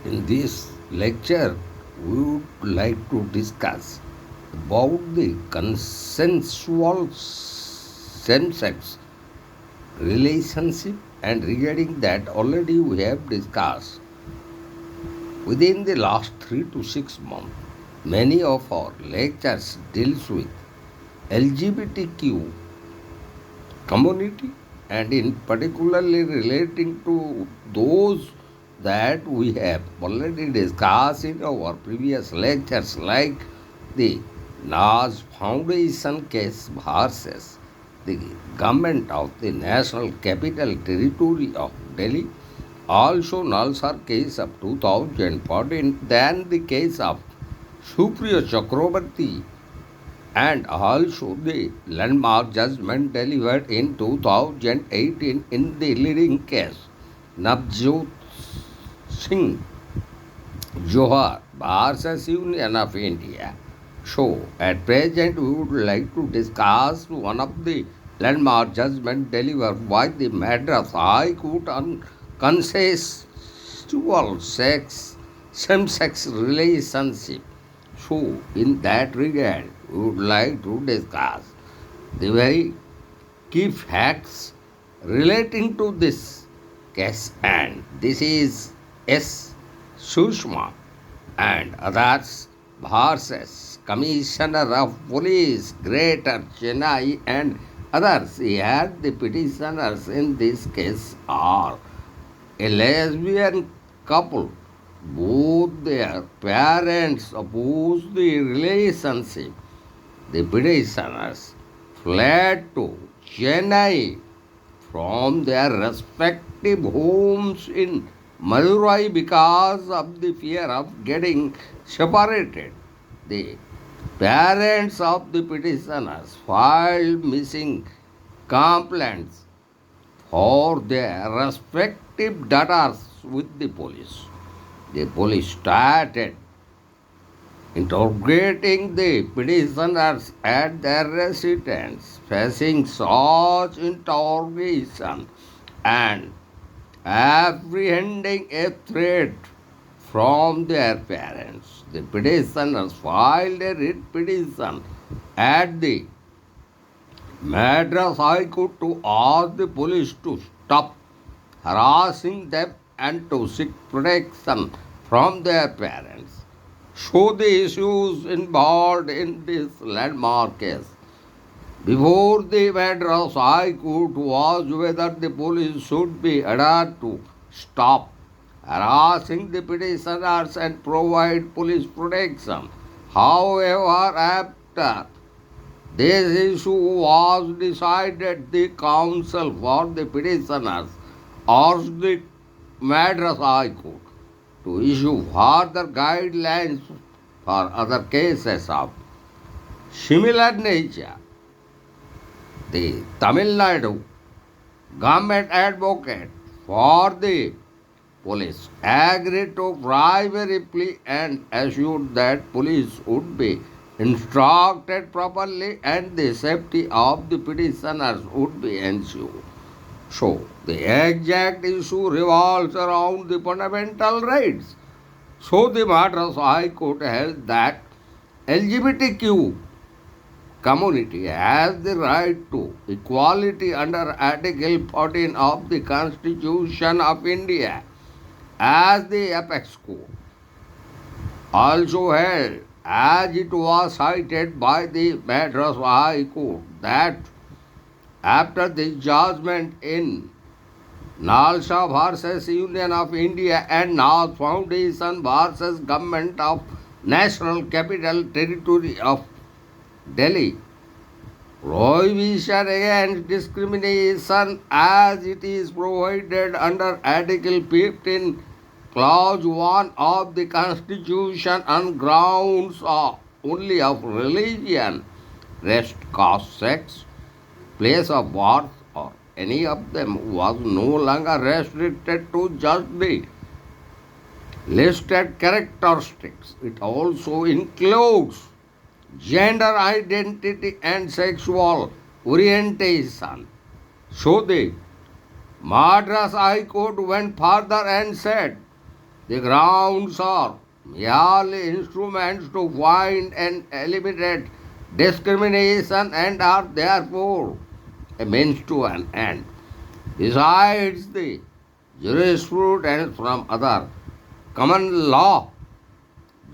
In this lecture, we would like to discuss about the consensual same-sex relationship, and regarding that already we have discussed within the last 3 to 6 months. Many of our lectures deals with LGBTQ community, and in particularly relating to those that we have already discussed in our previous lectures, like the Naz Foundation case versus the government of the National Capital Territory of Delhi, also NALSA case of 2014, then the case of Supriya Chakrabarti, and also the landmark judgment delivered in 2018 in the leading case Navjot Singh Johar vs. Union of India. So, at present, we would like to discuss one of the landmark judgment delivered by the Madras High Court on consensual same-sex relationship. So, in that regard, we would like to discuss the very key facts relating to this case, and this is S.Sushma and others versus Commissioner of Police Greater Chennai and others. Here the petitioners in this case are a lesbian couple. Both their parents oppose the relationship. The petitioners fled to Chennai from their respective homes in Madurai because of the fear of getting separated. The parents of the petitioners filed missing complaints for their respective daughters with the police. The police started interrogating the petitioners at their residence. Facing such interrogation and apprehending a threat from their parents, the petitioners filed a writ petition at the Madras High Court to ask the police to stop harassing them and to seek protection from their parents. So the issues involved in this landmark case before the Madras High Court was whether the police should be ordered to stop harassing the petitioners and provide police protection. However, after this issue was decided, the counsel for the petitioners urged the Madras High Court to issue further guidelines for other cases of similar nature. The Tamil Nadu government advocate for the police agreed to bribery plea and assured that police would be instructed properly and the safety of the petitioners would be ensured. So, the exact issue revolves around the fundamental rights. So, the Madras High Court held that LGBTQ community has the right to equality under Article 14 of the Constitution of India, as the apex court also held, as it was cited by the Madras High Court, that after the judgment in NALSA versus Union of India and Naz Foundation versus Government of National Capital Territory of Delhi, prohibition against discrimination as it is provided under Article 15, Clause 1 of the Constitution on grounds only of religion, race, caste, sex, place of birth, or any of them was no longer restricted to just the listed characteristics. It also includes gender identity and sexual orientation. So the Madras High Court went further and said The grounds are merely instruments to find and eliminate discrimination and are therefore a means to an end. Besides the jurisprudence from other common law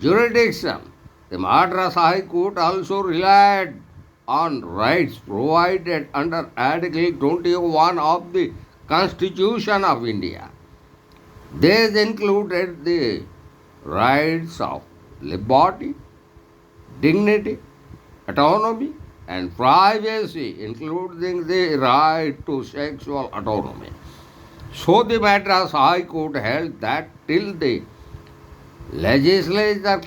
jurisdiction, the Madras High Court also relied on rights provided under Article 21 of the Constitution of India. These included the rights of liberty, dignity, autonomy, and privacy, including the right to sexual autonomy. So the Madras High Court held that till the legislature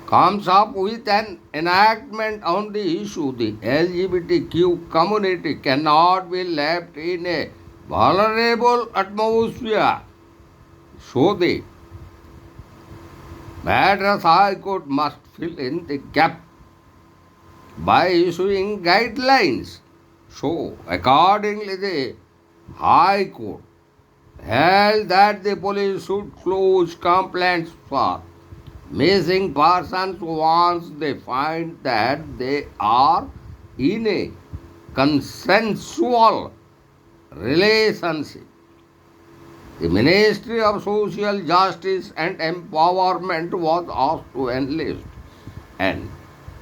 comes up with an enactment on the issue, the LGBTQ community cannot be left in a vulnerable atmosphere. So the Madras High Court must fill in the gap by issuing guidelines. So, accordingly, the High Court held that the police should close complaints for missing persons once they find that they are in a consensual relationship. The Ministry of Social Justice and Empowerment was asked to enlist and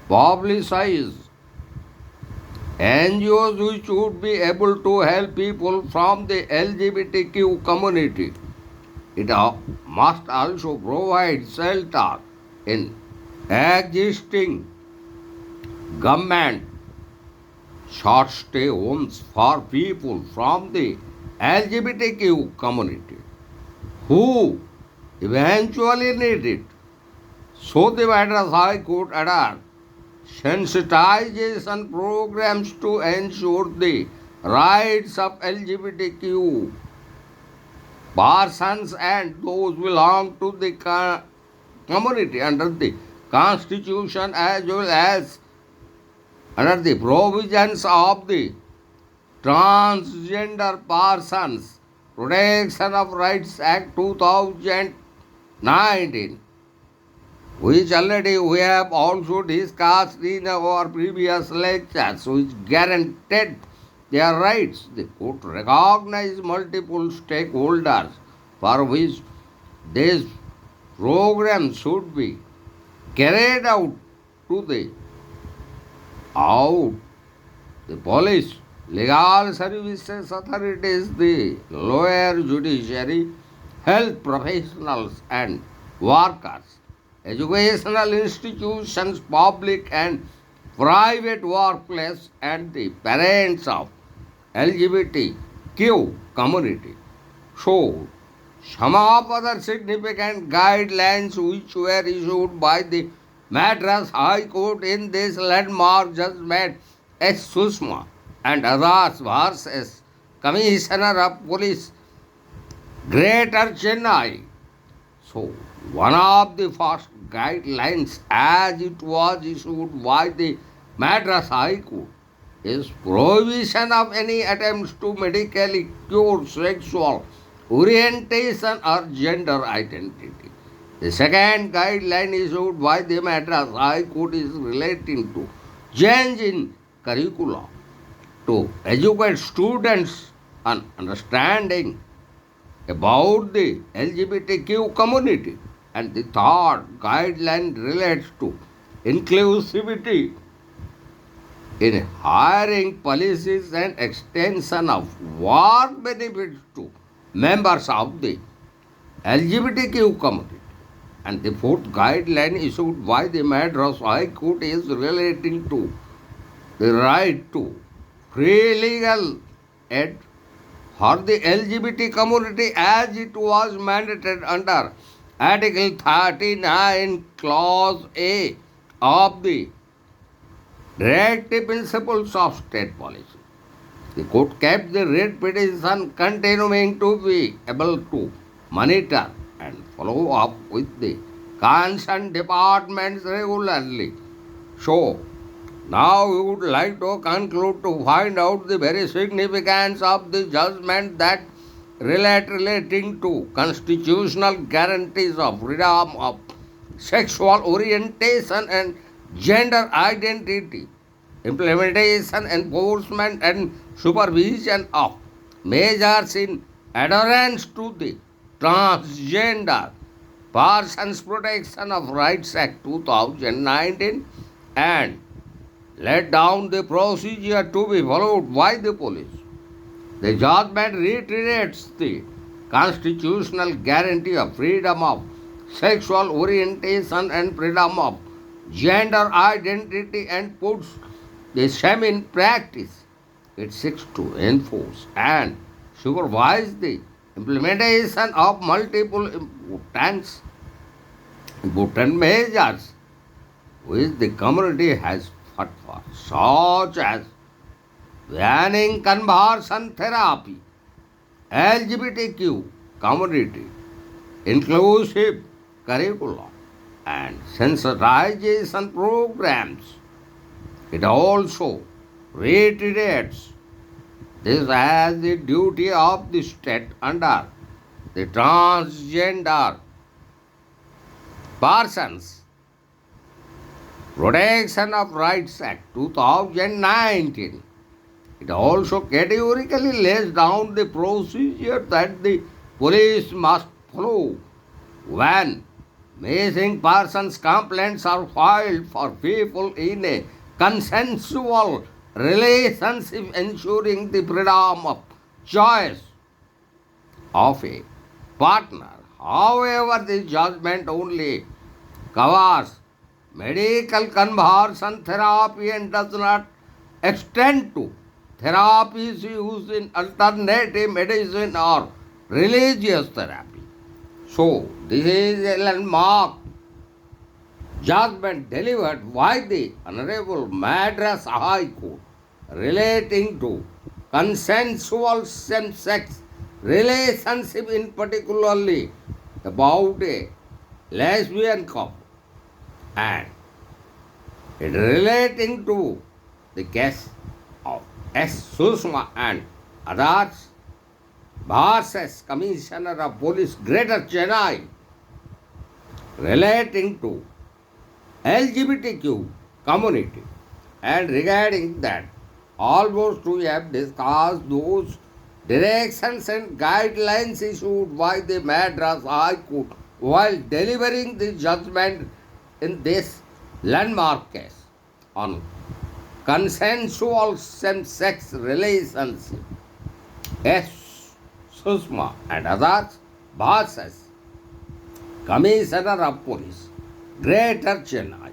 publicize NGOs which would be able to help people from the LGBTQ community. It must also provide shelter in existing government short stay homes for people from the LGBTQ community who eventually need it. So the Madras High Court ordered sensitization programs to ensure the rights of LGBTQ persons and those belong to the community under the Constitution as well as under the provisions of the Transgender Persons Protection of Rights Act 2019, which already we have also discussed in our previous lectures, which guaranteed their rights. The court recognized multiple stakeholders for which these programs should be carried out to the police, legal services authorities, the lower judiciary, health professionals and workers, educational institutions, public and private workplace, and the parents of LGBTQ community. So, some of other significant guidelines which were issued by the Madras High Court in this landmark judgment S.Sushma and others vs. Commissioner of Police, Greater Chennai. So, one of the first guidelines as it was issued by the Madras High Court is prohibition of any attempts to medically cure sexual orientation or gender identity. The second guideline issued by the Madras High Court is relating to change in curricula to educate students on understanding about the LGBTQ community. And the third guideline relates to inclusivity in hiring policies and extension of work benefits to members of the LGBTQ community. And the fourth guideline issued by the Madras High Court is relating to the right to free legal aid for the LGBT community as it was mandated under Article 39, Clause A of the Directive Principles of State Policy. The court kept the writ petition continuing to be able to monitor and follow up with the concerned departments regularly. So, now we would like to conclude to find out the very significance of the judgment that relating to constitutional guarantees of freedom of sexual orientation and gender identity, implementation, enforcement, and supervision of measures in adherence to the Transgender Persons Protection of Rights Act 2019 and laid down the procedure to be followed by the police. The judgment reiterates the constitutional guarantee of freedom of sexual orientation and freedom of gender identity and puts the same in practice. It seeks to enforce and supervise the implementation of multiple important measures which the community has fought for, such as banning conversion therapy, LGBTQ community, inclusive curriculum, and sensitization programs. It also reiterates this as the duty of the state under the Transgender Persons Protection of Rights Act 2019. It also categorically lays down the procedure that the police must follow when missing persons complaints are filed for people in a consensual relationship, ensuring the freedom of choice of a partner. However, the judgment only covers medical conversion therapy and does not extend to therapies used in alternative medicine or religious therapy. So, this is a landmark judgment delivered by the Honorable Madras High Court relating to consensual same-sex relationship, in particularly about a lesbian couple, and it relating to the case of S.Sushma and others vs. Commissioner of Police Greater Chennai relating to LGBTQ community, and regarding that almost we have discussed those directions and guidelines issued by the Madras High Court while delivering the judgment in this landmark case on consensual same-sex relationship. S.Sushma and others vs. Commissioner of Police Greater Chennai.